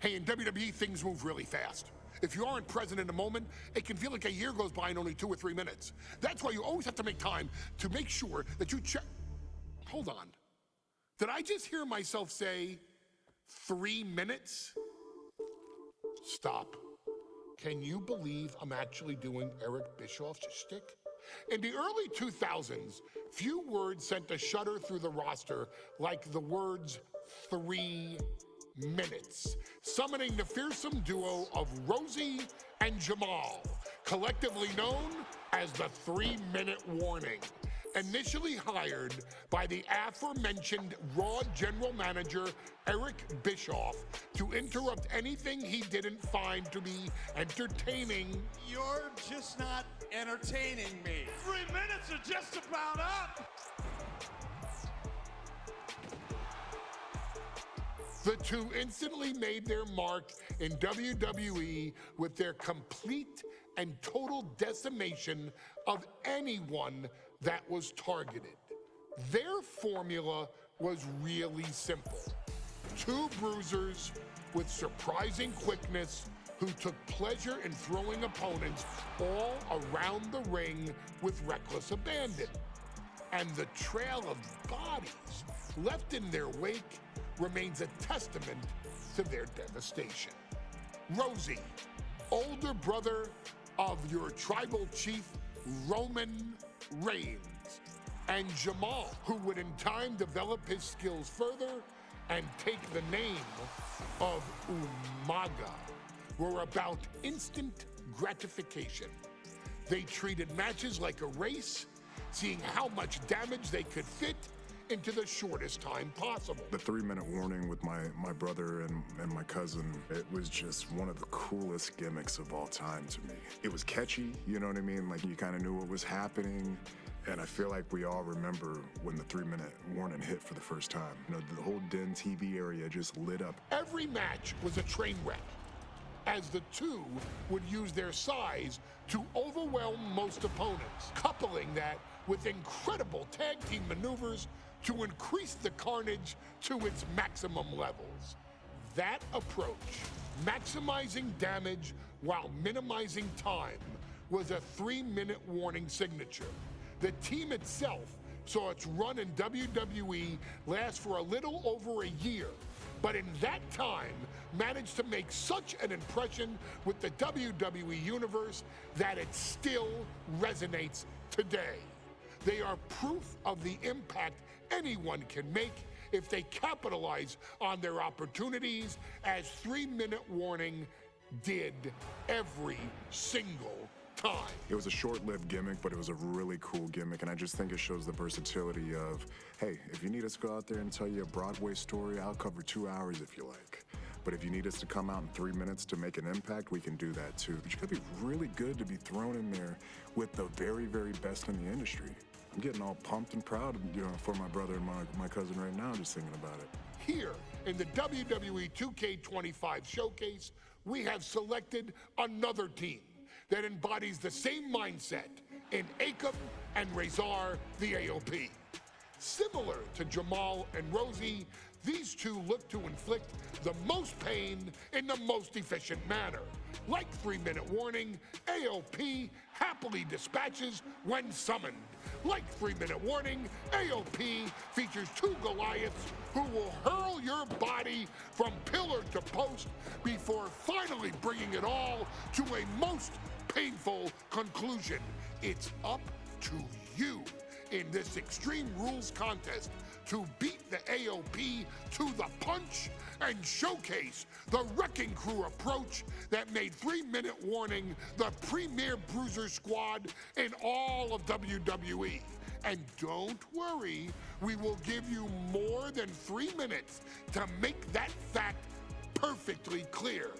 Hey, in WWE, things move really fast. If you aren't present in the moment, it can feel like a year goes by in only 2 or 3 minutes. That's why you always have to make time to make sure that you check. Hold on. Did I just hear myself say 3 minutes? Stop. Can you believe I'm actually doing Eric Bischoff's shtick? In the early 2000s, few words sent a shudder through the roster like the words 3 minutes, summoning the fearsome duo of Rosie and Jamal, collectively known as the 3-minute warning. Initially hired by the aforementioned Raw general manager Eric Bischoff to interrupt anything he didn't find to be entertaining. You're just not entertaining me. 3 minutes are just about up. The two instantly made their mark in WWE with their complete and total decimation of anyone that was targeted. Their formula was really simple. 2 bruisers with surprising quickness who took pleasure in throwing opponents all around the ring with reckless abandon. And the trail of bodies left in their wake remains a testament to their devastation. Rosie, older brother of your tribal chief, Roman Reigns, and Jamal, who would in time develop his skills further and take the name of Umaga, were about instant gratification. They treated matches like a race, seeing how much damage they could fit into the shortest time possible. The 3-minute warning with my brother and my cousin, it was just one of the coolest gimmicks of all time to me. It was catchy, you know what I mean? Like, you kind of knew what was happening. And I feel like we all remember when the 3-minute warning hit for the first time. You know, the whole Den TV area just lit up. Every match was a train wreck, as the two would use their size to overwhelm most opponents, coupling that with incredible tag team maneuvers to increase the carnage to its maximum levels. That approach, maximizing damage while minimizing time, was a 3-minute warning signature. The team itself saw its run in WWE last for a little over a year, but in that time managed to make such an impression with the WWE Universe that it still resonates today. They are proof of the impact anyone can make if they capitalize on their opportunities, as 3-minute warning did every single time. It was a short-lived gimmick, but it was a really cool gimmick, and I just think it shows the versatility of, hey, if you need us to go out there and tell you a Broadway story, I'll cover 2 hours if you like. But if you need us to come out in 3 minutes to make an impact, we can do that too. But you gotta be really good to be thrown in there with the very, very best in the industry. I'm getting all pumped and proud, you know, for my brother and my cousin right now, just thinking about it. Here in the WWE 2K25 showcase, we have selected another team that embodies the same mindset in Akam and Razor, the AOP. Similar to Jamal and Rosie, these two look to inflict the most pain in the most efficient manner. Like 3-minute warning, AOP happily dispatches when summoned. Like 3-minute warning, AOP features 2 Goliaths who will hurl your body from pillar to post before finally bringing it all to a most painful conclusion. It's up to you in this Extreme Rules contest to beat the AOP to the punch and showcase the Wrecking Crew approach that made 3-minute warning the premier bruiser squad in all of WWE. And don't worry, we will give you more than 3 minutes to make that fact perfectly clear.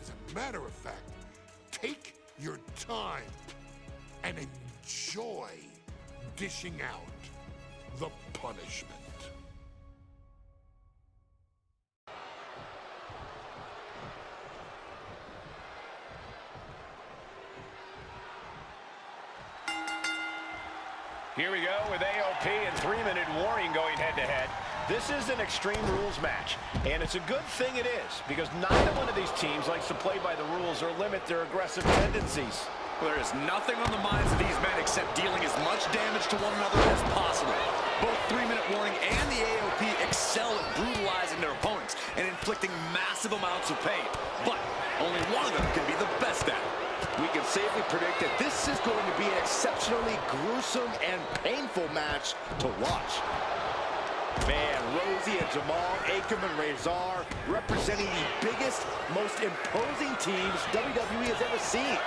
As a matter of fact, take your time and enjoy dishing out the punishment. Here we go with AOP and 3-minute warning going head-to-head. This is an Extreme Rules match, and it's a good thing it is, because neither one of these teams likes to play by the rules or limit their aggressive tendencies. There is nothing on the minds of these men except dealing as much damage to one another as possible. Both 3-minute warning and the AOP excel at brutalizing their opponents and inflicting massive amounts of pain. But only one of them can be the best at it. We can safely predict that this is going to be an exceptionally gruesome and painful match to watch. Man, Rosie and Jamal, Akam and Razor representing the biggest, most imposing teams WWE has ever seen.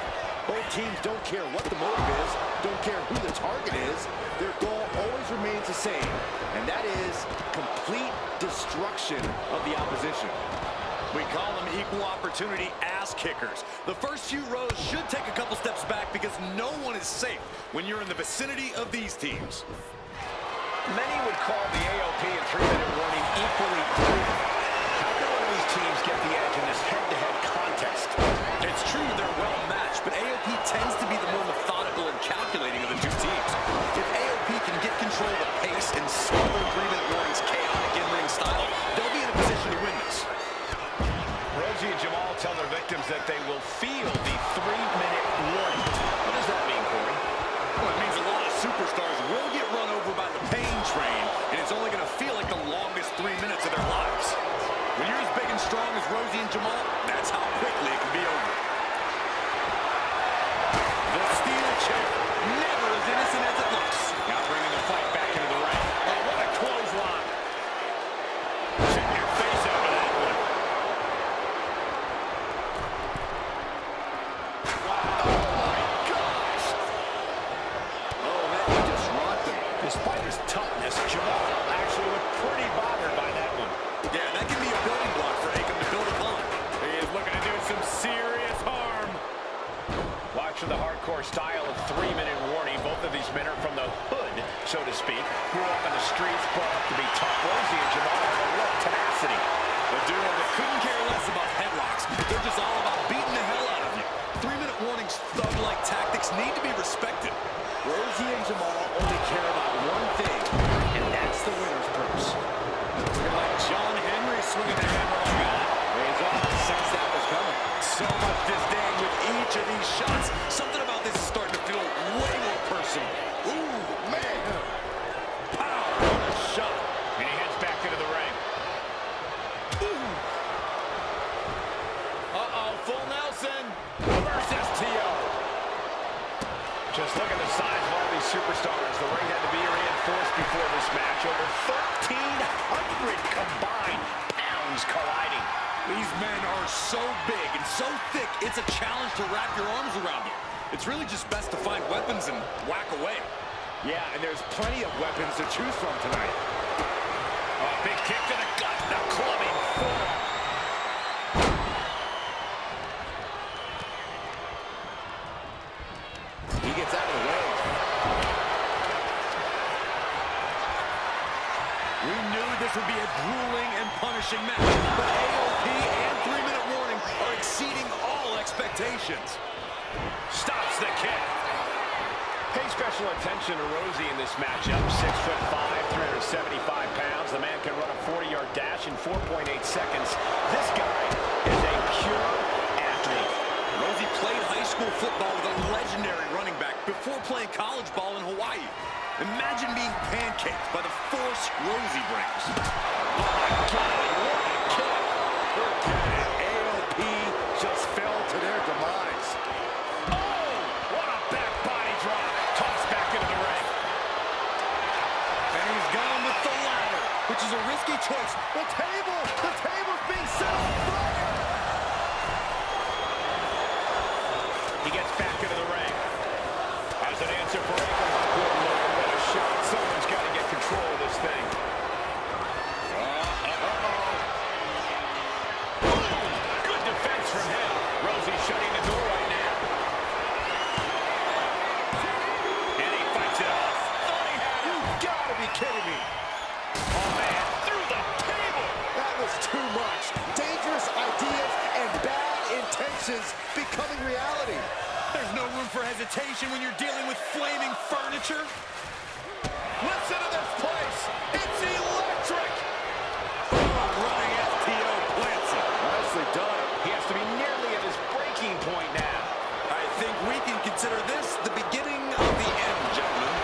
Both teams don't care what the motive is, don't care who the target is. Their goal always remains the same, and that is complete destruction of the opposition. We call them equal opportunity ass kickers. The first few rows should take a couple steps back because no one is safe when you're in the vicinity of these teams. Many would call the AOP and 3-minute warning equally brutal. How can one of these teams get the edge in this head-to-head contest? It's true they're well matched, but AOP tends to be the more methodical and calculating of the two teams. If AOP can get control of the pace and smother 3-minute warning's chaotic in-ring style, they'll be in a position to win this. Rosie and Jamal tell their victims that they will feel the 3-minute warning. What does that mean, Corey? Well, it means a lot of superstars will get run over by the pain train, and it's only going to feel like the longest 3 minutes of their lives. When you're as big and strong as Rosie and Jamal, that's how quickly it can be over. The steel chair, never as innocent as it looks. Now bringing the fight back into the ring. Oh, what a clothesline. Shooting your face out of that one. Despite his toughness, Jamal actually looked pretty bothered by that one. Yeah, that can be a building block for Akam to build upon. He is looking to do some serious harm. Watching the hardcore style of 3-minute warning. Both of these men are from the hood, so to speak. Grew up in the streets, brought up to be tough. Rosie and Jamal have a real tenacity. A duo that couldn't care less about headlocks. They're just all about beating the hell out of you. 3-minute warning's thug-like tactics need to be respected. Rosie and Jamal only care about one thing, and that's the winner's purse. Looking like John Henry swinging the hammer like that. Razor sensed that was coming. So much disdain with each of these shots. Something about this is starting to feel way more personal. Ooh, man. Pow, what a shot. And he heads back into the ring. Uh-oh, full Nelson. Versus T.O. Just look at the size of all these superstars. The ring had to be reinforced before this match. Over 1,300 combined pounds colliding. These men are so big and so thick, it's a challenge to wrap your arms around them. It's really just best to find weapons and whack away. Yeah, and there's plenty of weapons to choose from tonight. A big kick to the gut, the clubbing forearm. He gets out of the way. We knew this would be a grueling and punishing match, but AOP and 3-minute warning are exceeding all expectations. Stops the kick. Pay special attention to Rosie in this matchup. 6'5", 375 pounds. The man can run a 40-yard dash in 4.8 seconds. This guy is a pure athlete. Rosie played high school football with a legendary running back before playing college ball in Hawaii. Imagine being pancaked by the force Rosie brings. Oh my God, what a kick. AOP just fell to their demise. Oh, what a back body drop. Tossed back into the ring. And he's gone with the ladder, which is a risky choice. The table's being set on fire. He gets back into the ring. As an answer for Akam. Good Lord, what a shot. Someone's got to get control of this thing. Good defense from him. Rosie shutting the door right now. And he fights it off. Thought he had him. You gotta be kidding me. Oh, man, through the table. That was too much. Dangerous ideas and bad intentions becoming reality. There's no room for hesitation when you're dealing with flaming furniture. Listen to this place. It's electric. running FTO plants him. Nicely done. He has to be nearly at his breaking point now. I think we can consider this the beginning of the end, gentlemen.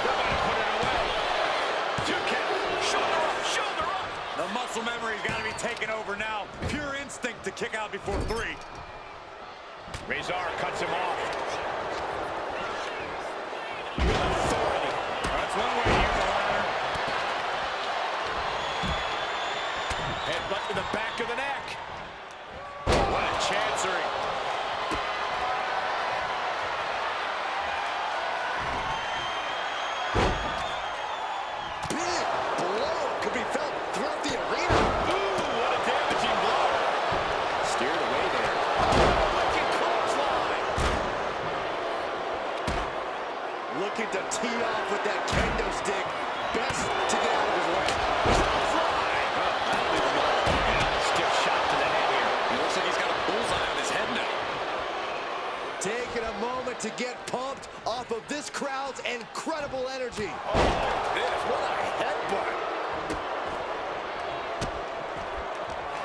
They're going to put it away. 2 count. Shoulder up, shoulder up. The muscle memory's got to be taken over now. Pure instinct to kick out before 3. Rezar cuts him off. With authority. That's one way to use a ladder. Headbutt to the back of the neck. What a chancery. Big blow could be felt throughout the arena. Ooh, what a damaging blow. Steered away there. Wicked clothesline. Looking to tee off with that kendo stick. Best to get out of his way. Stiff shot to the head here. He looks like he's got a bullseye on his head now. Taking a moment to get pumped off of this crowd's incredible energy. What a headbutt.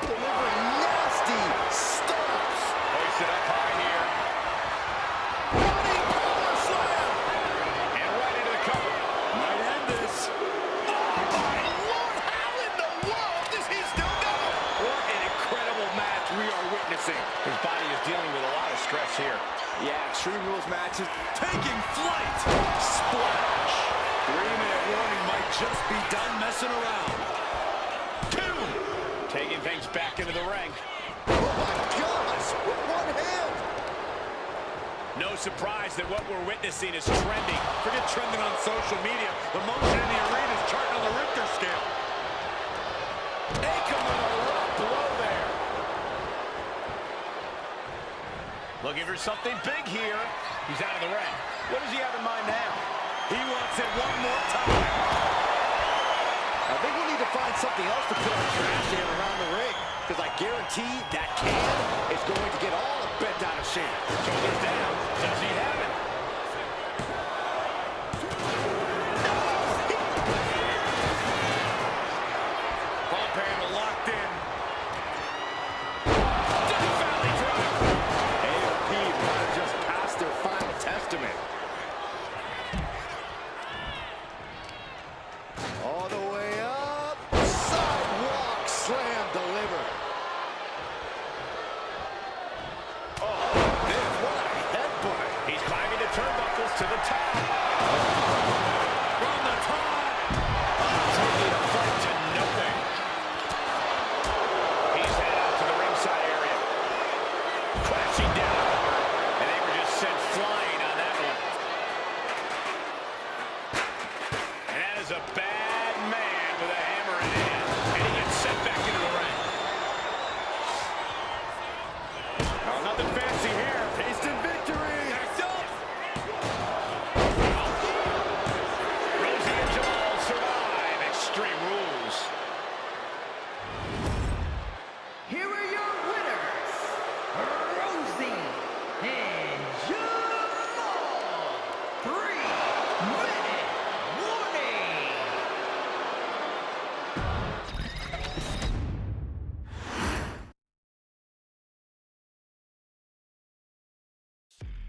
Delivering nasty stomps. Hoisted up high here. Running power slam. And right into the cover. Might end this. Oh my Lord, how in the world does he still go? What an incredible match we are witnessing. His body is dealing with a lot of stress here. Yeah, Extreme Rules matches. Taking flight. Splash. 3-minute warning might just be done messing around. 2. Taking things back into the ring. Oh my gosh, with one hand. No surprise that what we're witnessing is trending. Forget trending on social media. The motion in the arena is charting on the Richter scale. Akam with a rough blow there. Looking for something big here. He's out of the ring. What does he have in mind now? He wants it one more time. I think we need to find something else to put on trash can around the ring, because I guarantee that can is going to get all bent out of shape. Shoulders down. Does he have it? Ball panel locked in. Death Valley driver. AOP might have just passed their final testament. All the way up. Sidewalk slam delivered. What a headbutt. He's climbing the turnbuckles to the top. From the top. Taking the fight to nothing. He's headed out to the ringside area. Crashing down. And they were just sent flying on that one. And that is a bad man with a hammer in hand. And he gets sent back into the ring. Oh, nothing fancy here. Instant victory. Backed up. Rosie and Jamal survive Extreme Rules. Here are your winners, Rosie and Jamal. 3-minute warning.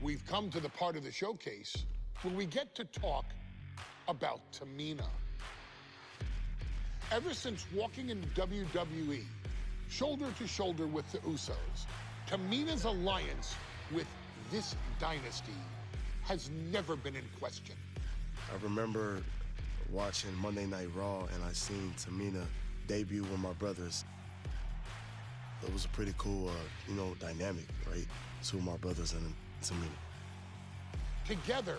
We've come to the part of the showcase where we get to talk about Tamina. Ever since walking in WWE, shoulder to shoulder with the Usos, Tamina's alliance with this dynasty has never been in question. I remember watching Monday Night Raw and I seen Tamina debut with my brothers. It was a pretty cool, dynamic, right? Two of my brothers and Tamina. Together,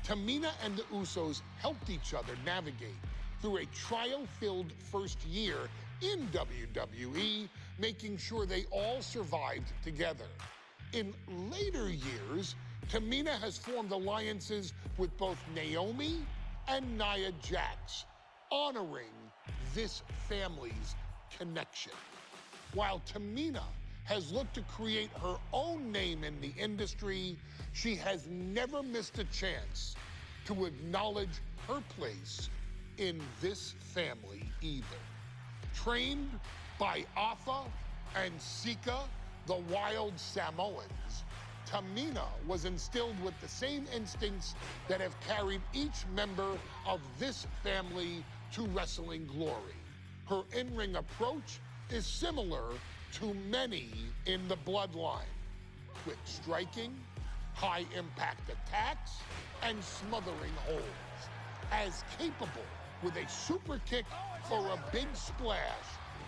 Tamina and the Usos helped each other navigate through a trial-filled first year in WWE, making sure they all survived together. In later years, Tamina has formed alliances with both Naomi and Nia Jax, honoring this family's connection. While Tamina has looked to create her own name in the industry, she has never missed a chance to acknowledge her place in this family either. Trained by Afa and Sika, the wild Samoans, Tamina was instilled with the same instincts that have carried each member of this family to wrestling glory. Her in-ring approach is similar to many in the Bloodline. Quick striking, high-impact attacks, and smothering holds. As capable with a super kick or a big splash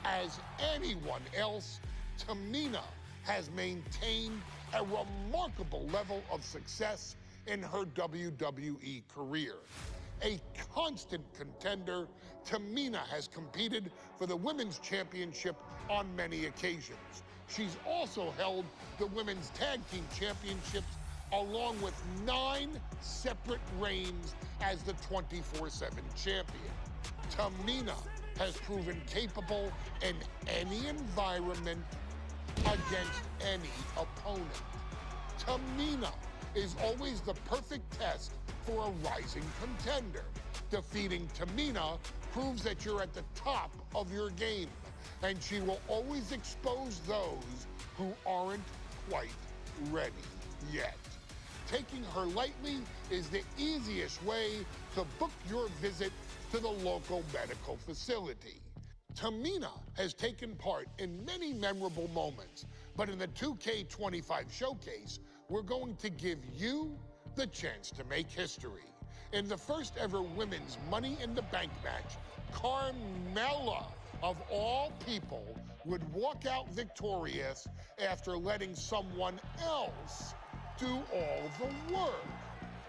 as anyone else, Tamina has maintained a remarkable level of success in her WWE career. A constant contender, Tamina has competed for the Women's Championship on many occasions. She's also held the Women's Tag Team Championships along with 9 separate reigns as the 24/7 champion. Tamina has proven capable in any environment against any opponent. Tamina is always the perfect test for a rising contender. Defeating Tamina proves that you're at the top of your game, and she will always expose those who aren't quite ready yet. Taking her lightly is the easiest way to book your visit to the local medical facility. Tamina has taken part in many memorable moments, but in the 2K25 showcase, we're going to give you the chance to make history. In the first ever women's Money in the Bank match, Carmella, of all people, would walk out victorious after letting someone else do all the work.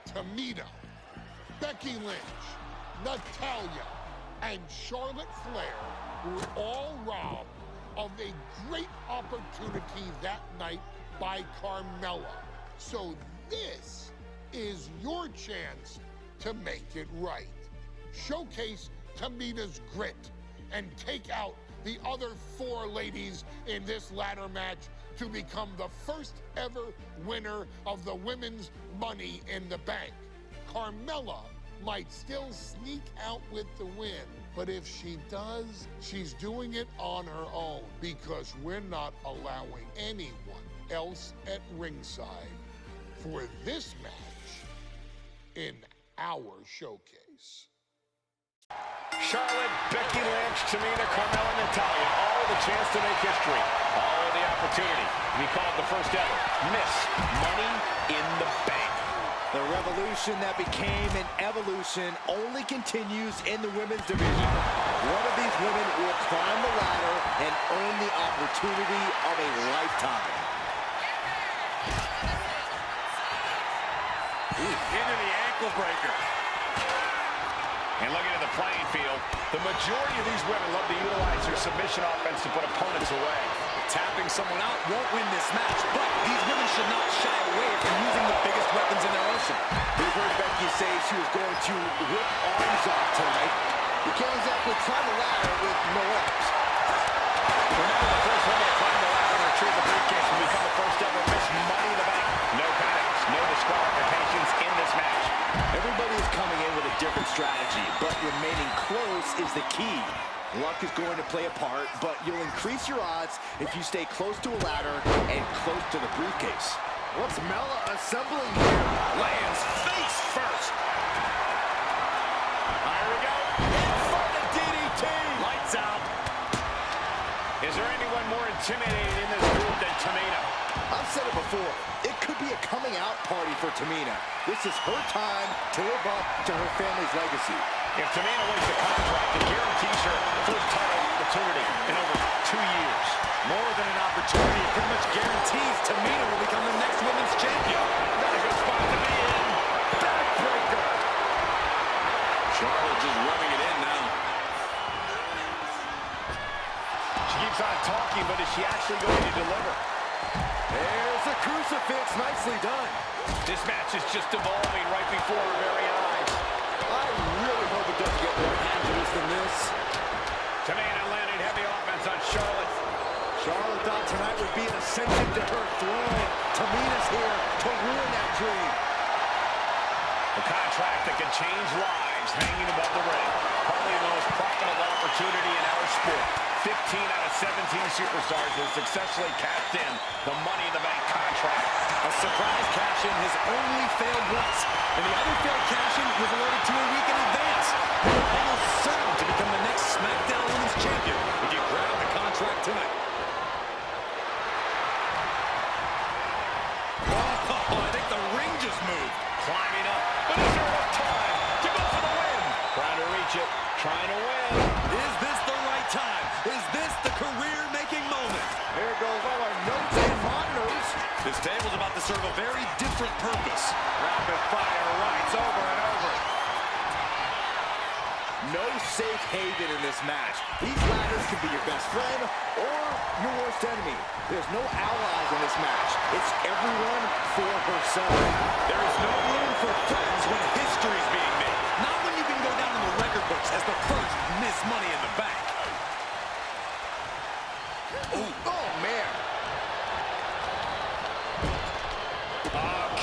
Tamina, Becky Lynch, Natalya, and Charlotte Flair were all robbed of a great opportunity that night by Carmella. So this is your chance to make it right. Showcase Tamina's grit and take out the other 4 ladies in this ladder match to become the first ever winner of the Women's Money in the Bank. Carmella might still sneak out with the win, but if she does, she's doing it on her own because we're not allowing anyone else at ringside for this match in our showcase. Charlotte, Becky Lynch, Tamina, Carmella, Natalya, all with a chance to make history. All with the opportunity to be called the first ever Miss Money in the Bank. The revolution that became an evolution only continues in the women's division. One of these women will climb the ladder and earn the opportunity of a lifetime. Into the ankle breaker. And looking at the playing field, the majority of these women love to utilize their submission offense to put opponents away. Tapping someone out won't win this match, but these women should not shy away from using the biggest weapons in their arsenal. We've heard Becky say she was going to rip arms off tonight. You can't exactly climb the ladder with no arms. Remember, the first woman to climb the ladder and retrieve the briefcase will become the first ever Miss Money in the Bank. No countouts, no disqualifications in this match. Everybody is coming in with a different strategy, but remaining close is the key. Luck is going to play a part, but you'll increase your odds if you stay close to a ladder and close to the briefcase. What's Mella assembling here? Lands face first. Here we go. Inverted DDT. Lights out. Is there anyone more intimidating in this group than Tamina? I've said it before. It could be a coming out party for Tamina. This is her time to live up to her family's legacy. If Tamina wins the contract, it guarantees her first title opportunity in over 2 years. More than an opportunity, it pretty much guarantees Tamina will become the next women's champion. Not a good spot to be in. Backbreaker. Charlotte just rubbing it in now. She keeps on talking, but is she actually going to deliver? There's a crucifix. Nicely done. This match is just evolving right before our very eyes. I really hope it doesn't get more dangerous than this. Tamina landing heavy offense on Charlotte. Charlotte thought tonight would be an ascension to her throne. Tamina's here to ruin that dream. A contract that can change lives hanging above the ring. Probably the most profitable opportunity in our sport. 15 out of 17 superstars have successfully cashed in the Money in the Bank contract. A surprise cash-in has only failed once, and the other failed cash-in was awarded to a week in advance. You're almost certain to become the next SmackDown Women's Champion if you grab the contract tonight. Oh, I think the ring just moved. Climbing up, but is there enough time to go for the win? Trying to reach it, trying to win. Is this the right time? Is this the career-making moment? There goes all our notes and monitors. This table's about to serve a very different purpose. Rapid fire rights over and over. No safe haven in this match. These ladders can be your best friend or your worst enemy. There's no allies in this match. It's everyone for herself. There is no room for friends when history's being made. Not when you can go down in the record books as the first Miss Money in the Bank. Oh, man.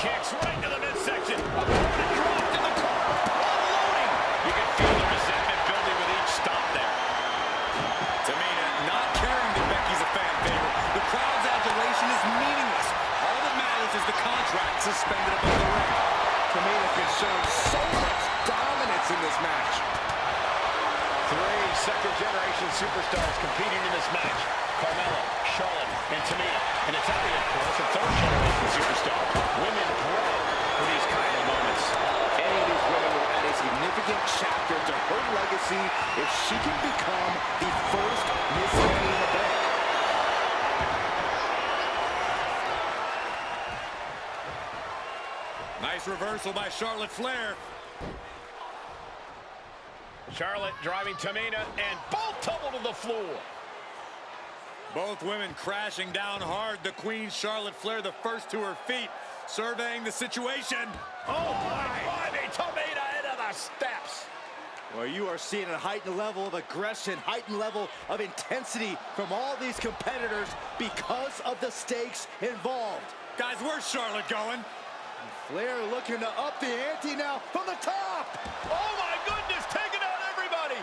Kicks right into the midsection. Opponent dropped in the corner. Unloading. You can feel the resentment building with each stop there. Tamina not caring that Becky's a fan favorite. The crowd's adulation is meaningless. All that matters is the contract suspended above the ring. Tamina can show so much dominance in this match. 3 second-generation superstars competing in this match. Carmella, Charlotte, and Tamina. And Natalya, of course, a third-generation superstar. Women grow for these kind of moments. Any of these women will add a significant chapter to her legacy if she can become the first Miss Money in the Bank. Nice reversal by Charlotte Flair. Charlotte driving Tamina, and both tumble to the floor. Both women crashing down hard. The Queen, Charlotte Flair, the first to her feet, surveying the situation. Oh, my. Tamina into the steps. Well, you are seeing a heightened level of aggression, heightened level of intensity from all these competitors because of the stakes involved. Guys, where's Charlotte going? Flair looking to up the ante now from the top. Oh, my goodness, taking out everybody.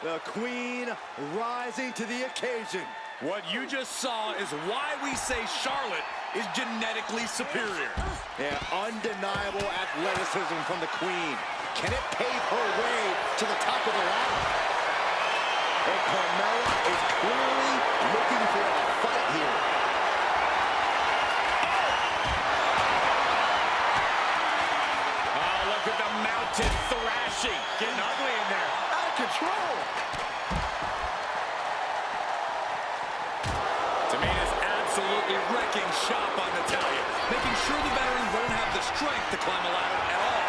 The Queen rising to the occasion. What you just saw is why we say Charlotte is genetically superior. Yeah, undeniable athleticism from the Queen. Can it pave her way to the top of the ladder? And Carmella is clearly looking for a fight here. Oh, look at the mounted thrashing. Getting ugly in there. Out of control. Tamina's absolutely wrecking shop on Natalya, making sure the veteran won't have the strength to climb a ladder at all.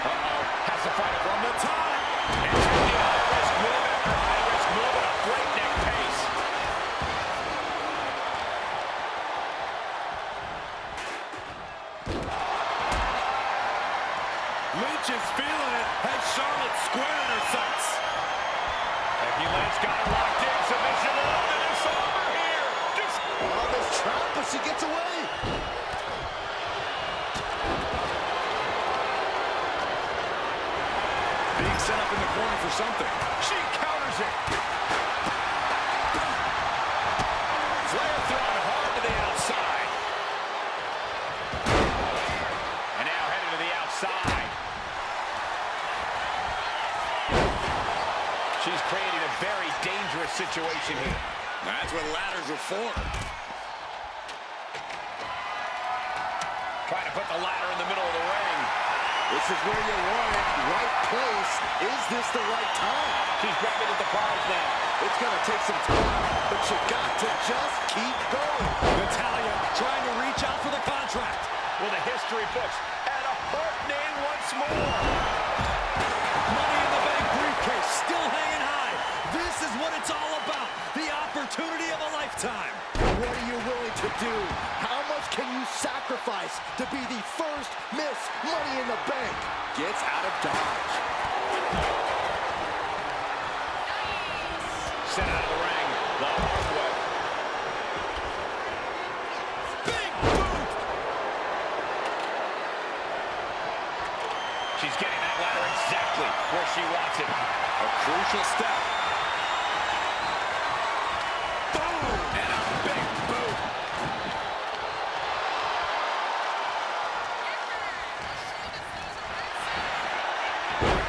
Uh-oh, has to fight it from the top. And taking a high-risk move after high-risk move at a breakneck pace. Lynch is feeling it, has Charlotte square in her sights. Becky Lynch got it locked in. Submission love, and it's over here. Just On this trap, but she gets away. Being set up in the corner for something. she counters it. Flair thrown hard to the outside. And now headed to the outside. She's creating a very dangerous situation here. That's what ladders are for. Trying to put the ladder in the middle of the ring. This is where you want it. Right place. Is this the right time? She's grabbing at the prize now. It's going to take some time, but you got to just keep going. Natalya trying to reach out for the contract. Well, the history books add a heart name once more. Money in the Bank briefcase still hanging high. This is what it's all about. The opportunity of a lifetime. What are you willing to do? How much can you sacrifice to be the first Miss Money in the Bank? Gets out of dodge. Sent out of the ring the hard way. Big boot. She's getting that ladder exactly where she initial step. Boom! And a big boot.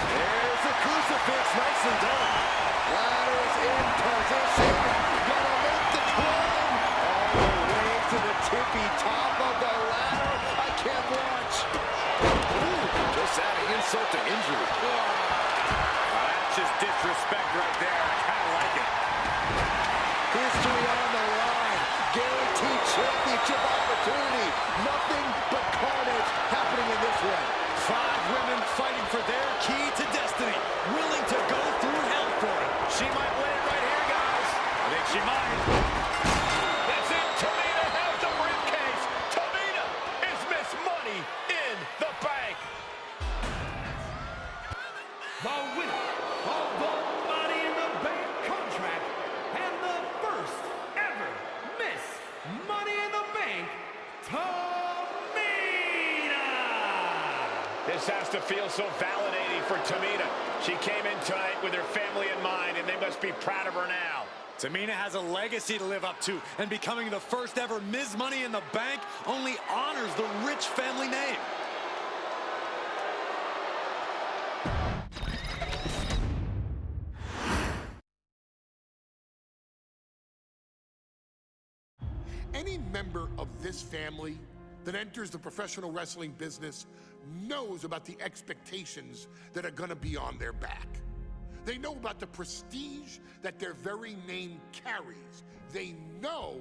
There's a crucifix, nicely done. Ladder's in position. Gonna make the climb. All the way to the tippy top of the ladder. I can't watch. Ooh, just adding insult to injury. That's just disrespect right there. I kind of like it. History on the line. Guaranteed championship opportunity. Nothing but carnage happening in this one. 5 women fighting for their key to destiny, willing to go through hell for it. She might win it right here, guys. I think she might. That's it. Tamina has the briefcase. Tamina is Miss Money in the Bank. The winner of the Money in the Bank contract and the first ever Miss Money in the Bank, Tamina! This has to feel so validating for Tamina. She came in tonight with her family in mind, and they must be proud of her now. Tamina has a legacy to live up to, and becoming the first ever Ms. Money in the Bank only honors the rich family name. Any member of this family that enters the professional wrestling business knows about the expectations that are gonna be on their back. They know about the prestige that their very name carries. They know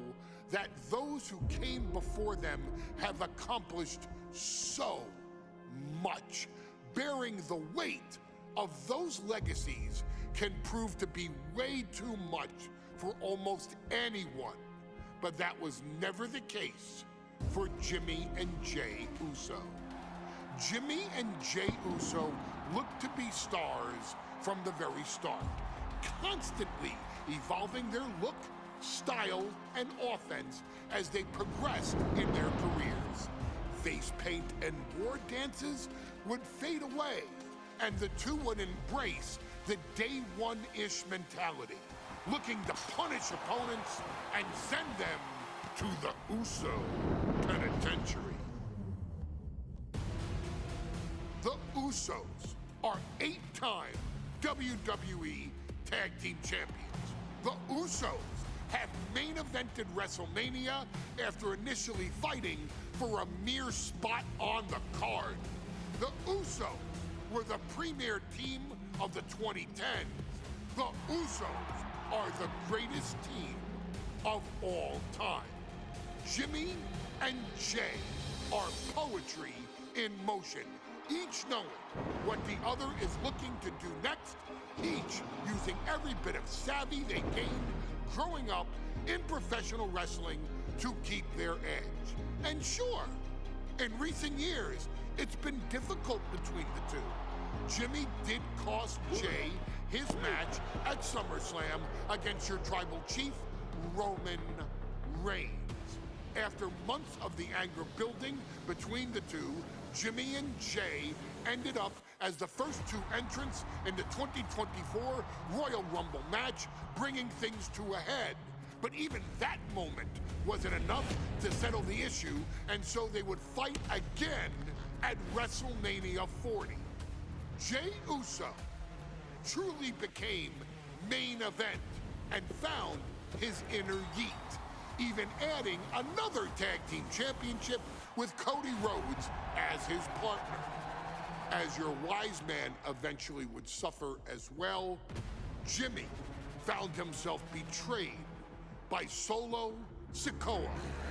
that those who came before them have accomplished so much. Bearing the weight of those legacies can prove to be way too much for almost anyone. But that was never the case for Jimmy and Jey Uso. Jimmy and Jey Uso looked to be stars from the very start, constantly evolving their look, style, and offense as they progressed in their careers. Face paint and war dances would fade away, and the two would embrace the day one-ish mentality, looking to punish opponents and send them to the Uso Penitentiary. The Usos are 8-time WWE Tag Team Champions. The Usos have main evented WrestleMania after initially fighting for a mere spot on the card. The Usos were the premier team of the 2010s. The Usos are the greatest team of all time. Jimmy and Jey are poetry in motion, each knowing what the other is looking to do next, each using every bit of savvy they gained growing up in professional wrestling to keep their edge. And sure, in recent years, it's been difficult between the two. Jimmy did cost Jey his match at SummerSlam against your tribal chief, Roman Reigns. After months of the anger building between the two, Jimmy and Jey ended up as the first two entrants in the 2024 Royal Rumble match, bringing things to a head. But even that moment wasn't enough to settle the issue, and so they would fight again at WrestleMania 40. Jey Uso truly became main event and found his inner yeet, even adding another tag team championship with Cody Rhodes as his partner. As your wise man eventually would suffer as well, Jimmy found himself betrayed by Solo Sikoa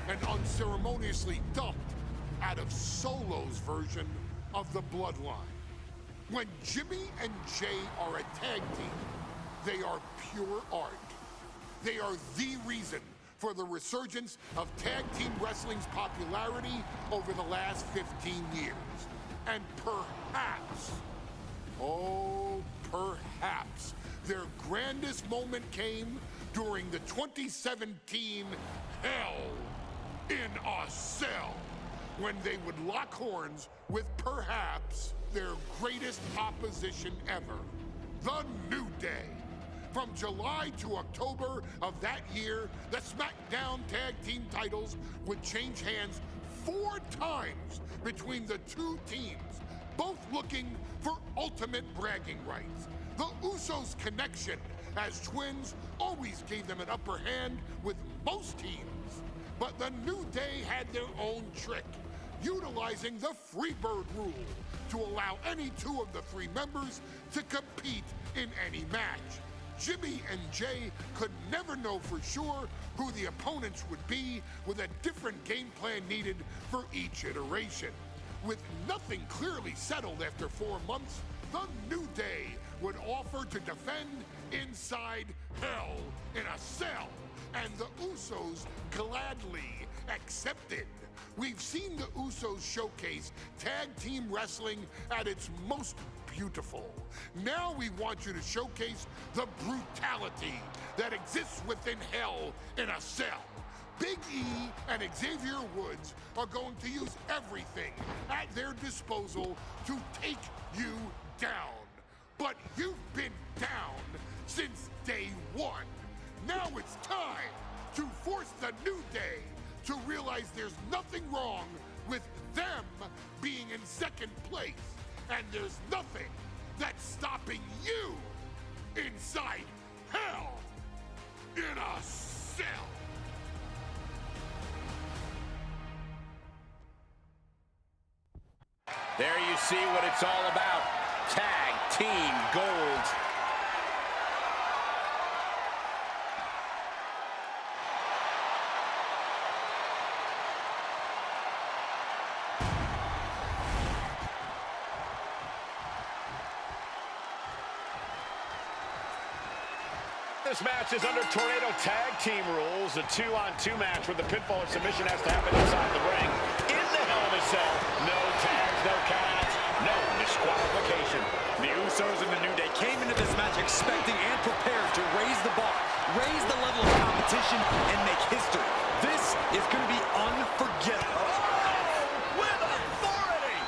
and unceremoniously dumped out of Solo's version of the Bloodline. When Jimmy and Jey are a tag team, they are pure art. They are the reason for the resurgence of tag team wrestling's popularity over the last 15 years. And perhaps, oh, perhaps, their grandest moment came during the 2017 Hell in a Cell, when they would lock horns with perhaps their greatest opposition ever, The New Day. From July to October of that year, the SmackDown Tag Team titles would change hands 4 times between the two teams, both looking for ultimate bragging rights. The Usos' connection as twins always gave them an upper hand with most teams. But the New Day had their own trick, utilizing the Freebird rule to allow any 2 of the 3 members to compete in any match. Jimmy and Jay could never know for sure who the opponents would be, with a different game plan needed for each iteration. With nothing clearly settled after 4 months, the New Day would offer to defend inside Hell in a Cell, and the Usos gladly accepted. We've seen the Usos showcase tag team wrestling at its most beautiful. Now we want you to showcase the brutality that exists within Hell in a Cell. Big E and Xavier Woods are going to use everything at their disposal to take you down. But you've been down since day 1. Now it's time to force the New Day to realize there's nothing wrong with them being in second place. And there's nothing that's stopping you inside Hell in a Cell. There you see what it's all about. Tag Team Gold. This match is under Tornado Tag Team rules, a 2-on-2 match where the pinfall or submission has to happen inside the ring. In the Hell in a Cell, no tags, no countouts, no disqualification. The Usos and the New Day came into this match expecting and prepared to raise the bar, raise the level of competition, and make history. This is going to be unforgettable. With authority!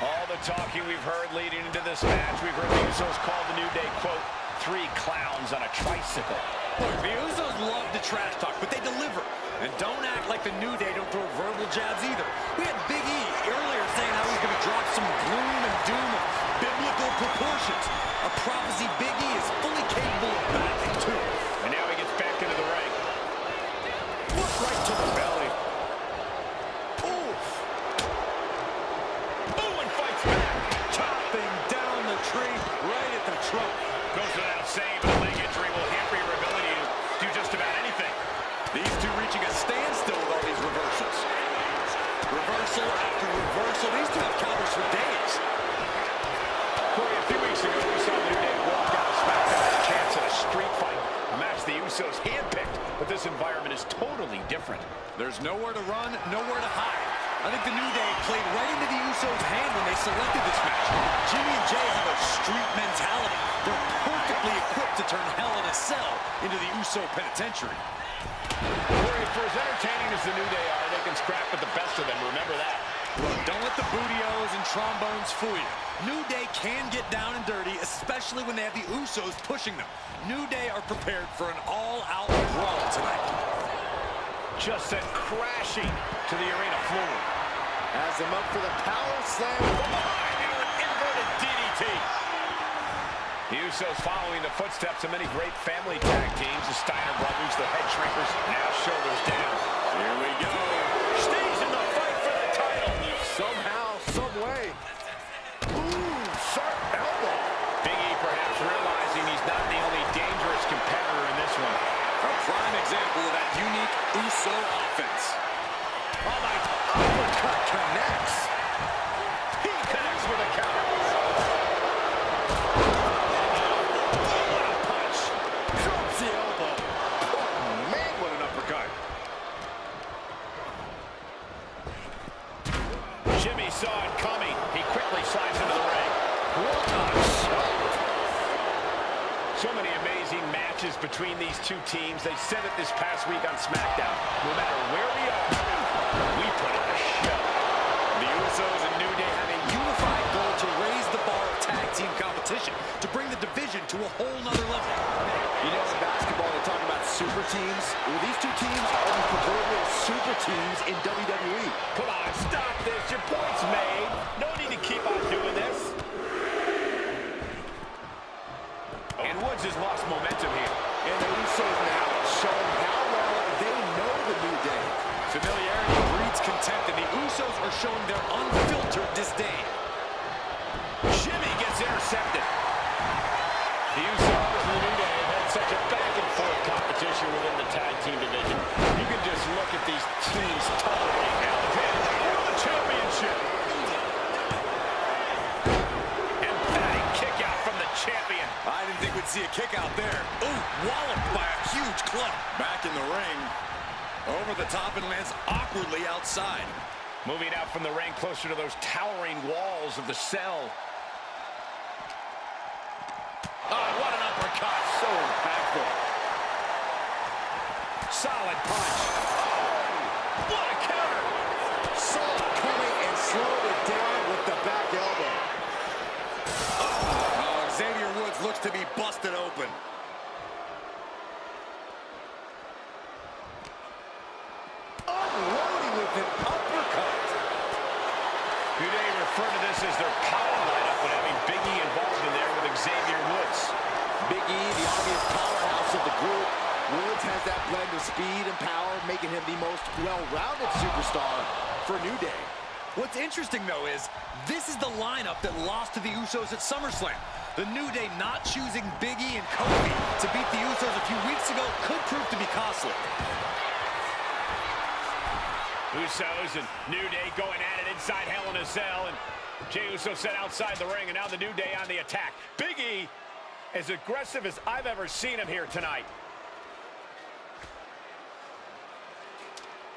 All the talking we've heard leading into this match, we've heard the Usos call the New Day, quote, 3 clowns on a tricycle. Look, the Usos love to trash talk, but they deliver. And don't act like the New Day don't throw verbal jabs either. We had Big E earlier saying how he's going to drop some gloom and doom of biblical proportions. A prophecy Big E is fully capable of backing too. And now he gets back into the ring. Look right to the belly. Oof. Ooh, and fights back. Chopping down the tree right at the trunk. Goes without saying, but a leg injury will hamper your ability to do just about anything. These two reaching a standstill with all these reversals. Reversal after reversal. These two have counters for days. Corey, a few weeks ago, we saw the New Day walk out of SmackDown with a chance at a street fight. A match the Usos handpicked, but this environment is totally different. There's nowhere to run, nowhere to hide. I think the New Day played right into the Usos' hand when they selected this match. Jimmy and Jay have a street mentality. They're perfectly equipped to turn Hell in a Cell into the Uso penitentiary. Corey, for as entertaining as the New Day are, they can scrap with the best of them. Remember that. Look, don't let the bootios and trombones fool you. New Day can get down and dirty, especially when they have the Usos pushing them. New Day are prepared for an all-out brawl tonight. Just sent crashing to the arena floor. Has him up for the power slam. From behind, into an inverted DDT. The Usos following the footsteps of many great family tag teams. The Steiner brothers, the Head Shrinkers, now shoulders down. Here we go. Stays in the fight for the title. Somehow, some way. Ooh, sharp elbow. Big E perhaps realizing he's not the only dangerous competitor in this one. A prime example of that unique Uso offense. Oh my, Uppercut connects. he connects with a counter. What a punch. Drops the elbow. Oh, man, what an uppercut. Jimmy saw it coming. He quickly slides into the ring. What a shot. So many amazing matches between these two teams. They said it this past week on SmackDown. No matter where we are, we put on a show. The Usos and New Day have a unified goal to raise the bar of tag team competition. position to bring the division to a whole nother level. You know, in basketball, they talk about super teams. Well, these two teams are the proverbial super teams in WWE. Come on, stop this. Your point's made. No need to keep on doing this. And Woods has lost momentum here. And the Usos now showing how well they know the New Day. Familiarity breeds contempt, and the Usos are showing their unfiltered disdain. Jimmy gets intercepted. The Usos and the New Day have had such a back-and-forth competition within the tag team division. You can just look at these teams tolerating now. For the championship. Emphatic kick out from the champion. I didn't think we'd see a kick out there. Ooh, walloped by a huge club. Back in the ring. Over the top and lands awkwardly outside. Moving out from the ring closer to those towering walls of the cell. Oh, what an uppercut. So impactful. Solid punch. Oh, what a counter. Saw it coming and slowed it down with the back elbow. Oh, Xavier Woods looks to be busted open. Unloading with an uppercut. New Day refer to this as their power lineup, but having Big E involved in there with Xavier Woods. Big E, the obvious powerhouse of the group. Woods has that blend of speed and power, making him the most well-rounded superstar for New Day. What's interesting, though, is this is the lineup that lost to the Usos at SummerSlam. The New Day not choosing Big E and Kofi to beat the Usos a few weeks ago could prove to be costly. Usos and New Day going at it inside Hell in a Cell, and Jey Uso set outside the ring, and now the New Day on the attack. Big E, as aggressive as I've ever seen him here tonight.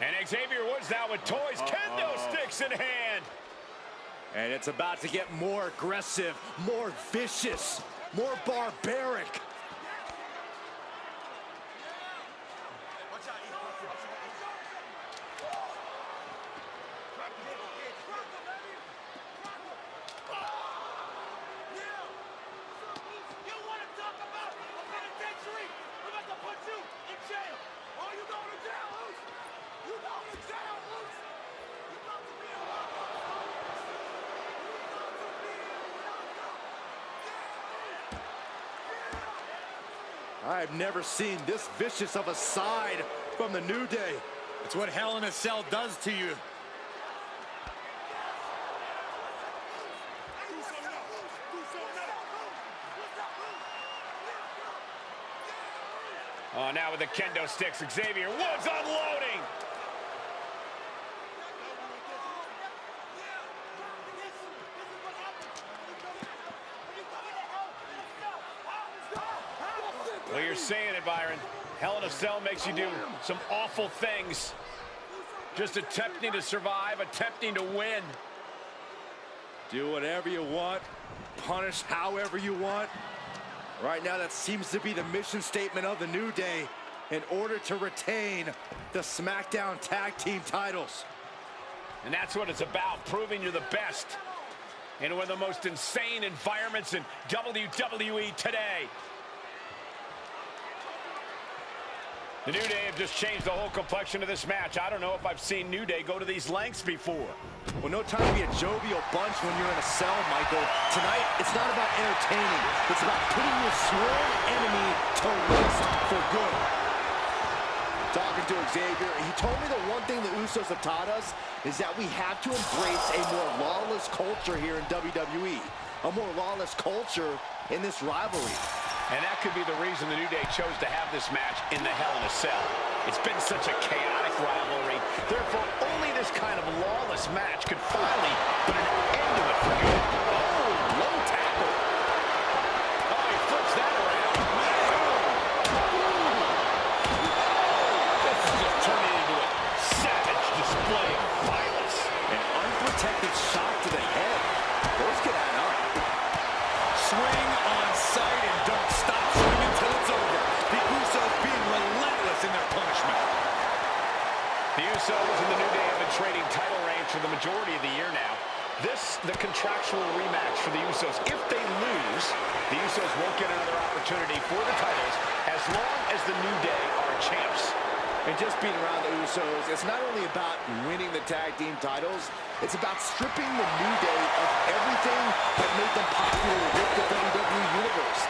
And Xavier Woods now with toys, kendo sticks in hand. And it's about to get more aggressive, more vicious, more barbaric. I've never seen this vicious of a side from the New Day. It's what Hell in a Cell does to you. Oh, now with the kendo sticks, Xavier Woods unloading. Well, you're saying it, Byron. Hell in a Cell makes you do some awful things. Just attempting to survive, attempting to win. Do whatever you want, punish however you want. Right now, that seems to be the mission statement of the New Day in order to retain the SmackDown Tag Team titles. And that's what it's about, proving you're the best in one of the most insane environments in WWE today. The New Day have just changed the whole complexion of this match. I don't know if I've seen New Day go to these lengths before. Well, no time to be a jovial bunch when you're in a cell, Michael. Tonight, it's not about entertaining. It's about putting your sworn enemy to rest for good. Talking to Xavier, he told me the one thing the Usos have taught us is that we have to embrace a more lawless culture here in WWE. A more lawless culture in this rivalry. And that could be the reason the New Day chose to have this match in the Hell in a Cell. It's been such a chaotic rivalry. Therefore, only this kind of lawless match could finally put an end to it for good. Oh, low tackle. Oh, he flips that around. This is just turning into a savage display of violence. An unprotected shot to the head. Those can add up. Swing on sight and don't stop swinging until it's over. The Usos being relentless in their punishment. The Usos and the New Day have been trading title reigns for the majority of the year now. This, the contractual rematch for the Usos. If they lose, the Usos won't get another opportunity for the titles as long as the New Day are champs. And just being around the Usos, it's not only about winning the tag team titles, it's about stripping the New Day of everything that made them popular with the WWE Universe.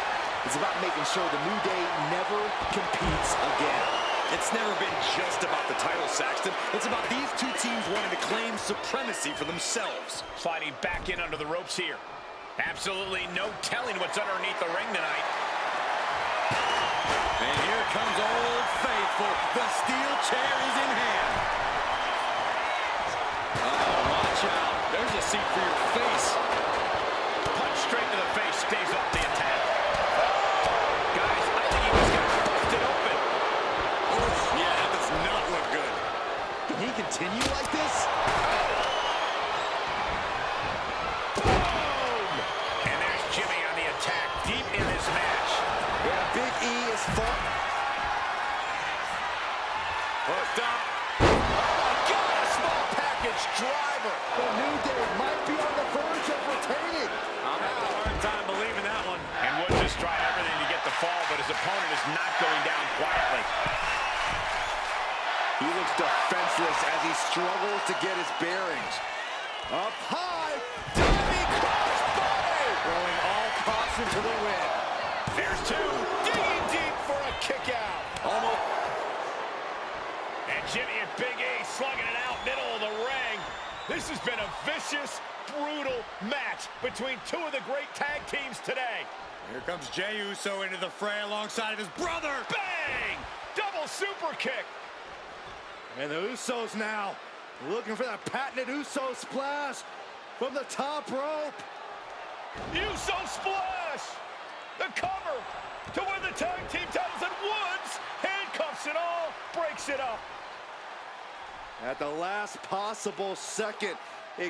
It's about making sure the New Day never competes again. It's never been just about the title, Saxton. It's about these two teams wanting to claim supremacy for themselves. Sliding back in under the ropes here. Absolutely no telling what's underneath the ring tonight. And here comes Old Faithful. The steel chair is in hand. Oh, watch out. There's a seat for your face. Punch straight to the face, stays off the attack. Guys, I think he just got busted open. Oof, yeah, that does not look good. Can he continue like this? Boom! And there's Jimmy on the attack, deep in this match. Yeah, Big E is fought. Hooked up. Oh my God, a small package driver. The New Day might be on the verge of retaining. I'm having a hard time believing that one. And Woods has tried everything to get the fall, but his opponent is not going down quietly. He looks defenseless as he struggles to get his bearings. Up high, diving crossbody, throwing all caution to the wind. There's two, digging deep for a kick out. Almost. And Jimmy and Big E slugging it out middle of the ring. This has been a vicious, brutal match between two of the great tag teams today. Here comes Jey Uso into the fray alongside of his brother. Bang! Double super kick. And the Usos now looking for that patented Uso splash from the top rope. Uso splash! The cover to win the tag team titles, and Woods handcuffs it all, breaks it up. At the last possible second,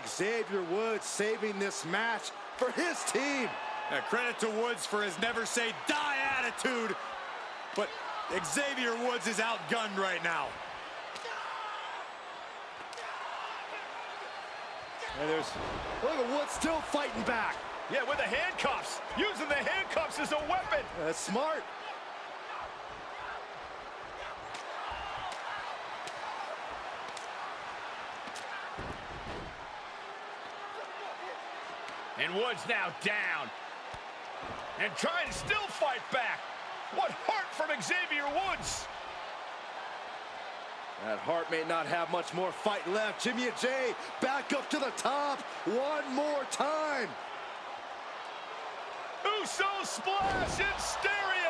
Xavier Woods saving this match for his team. Credit to Woods for his never say die attitude, but Xavier Woods is outgunned right now. And look at Woods still fighting back. Yeah, with the handcuffs. Using the handcuffs as a weapon. That's smart. And Woods now down. And trying to still fight back. What heart from Xavier Woods. That Hart may not have much more fight left. Jimmy and Jey back up to the top one more time. Uso splash in stereo.